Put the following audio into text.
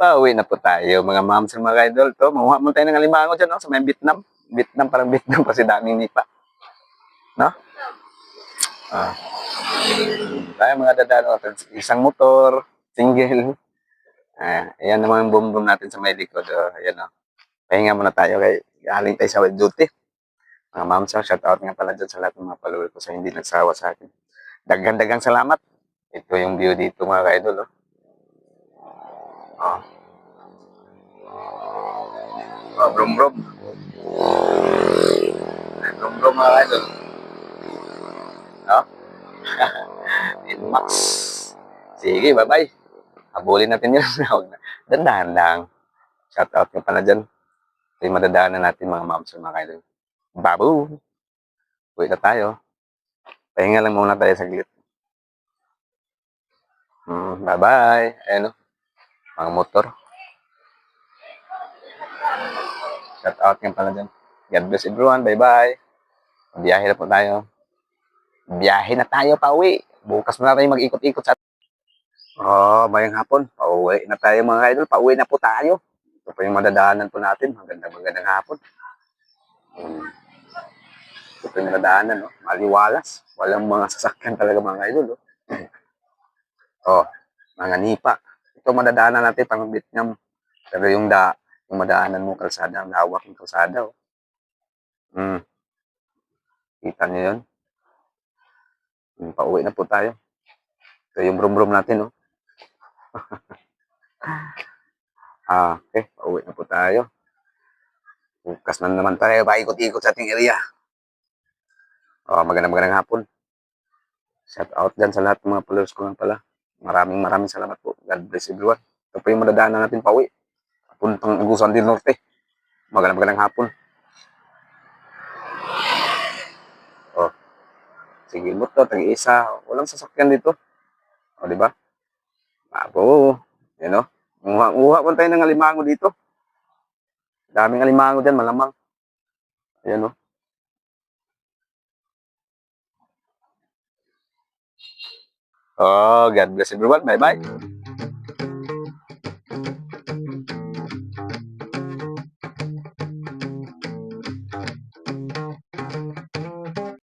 Pauwi na po tayo mga moms and mga idol. To, mamuha mo tayo ng alimango dyan, no? Sa may Vietnam. Vietnam, parang Vietnam kasi daming nipa. No? Ah. Tayo mga dadaan. Isang motor, single. Ayan naman yung boom natin sa may likod. Ayan, no? Pahinga muna tayo kay galing tayo sa duty. Mga moms, shout out nga pala dyan sa lahat ng mga follower ko sa hindi nagsawa sa akin. Dagang salamat. Ito yung view dito mga ka-idol. Oh. Brum brum. Brum brum mga idol. No? Inmax. Sige, bye-bye. Habulin natin yun. Dandahan lang. Shout out nga pala dyan. Ito yung madadaanan natin mga moms and mga idol. Babu! Uwi na tayo. Pahinga lang muna tayo saglit. Bye-bye. Ayan o. Mga motor. Shout out nga pala dyan. God bless everyone. Bye-bye. Biyahe na po tayo. Biyahe na tayo pa uwi. Bukas na tayo mag-ikot-ikot sa... Mayang hapon. Pauwi na tayo mga idol. Pauwi na po tayo. Ito po yung madadaanan po natin. Magandang hapon. Ito po yung madadaanan. No? Maliwalas. Walang mga sasakyan talaga mga idol. Mga nipa. Ito madadaanan natin pang Vietnam. Pero yung madaanan mo kalsada, ang lawak ng kalsada. Kita niyo yun? Pauwi na po tayo. Ito yung brum-brum natin, no? Okay, pauwi na po tayo. Bukas na naman tayo, paikot-ikot sa ating area. Magandang hapon. Shout out dyan sa lahat ng mga followers ko lang pala. Maraming salamat po. God bless everyone. Ito po yung madadaanan natin pauwi. Puntang Agusan del Norte. Magandang hapon. Sige mo to, tag-isa. Walang sasakyan dito. Di ba? Yan o. Uha po tayo ng alimango dito. Daming alimango dyan, malamang. Ayan o. God bless everyone. Bye-bye.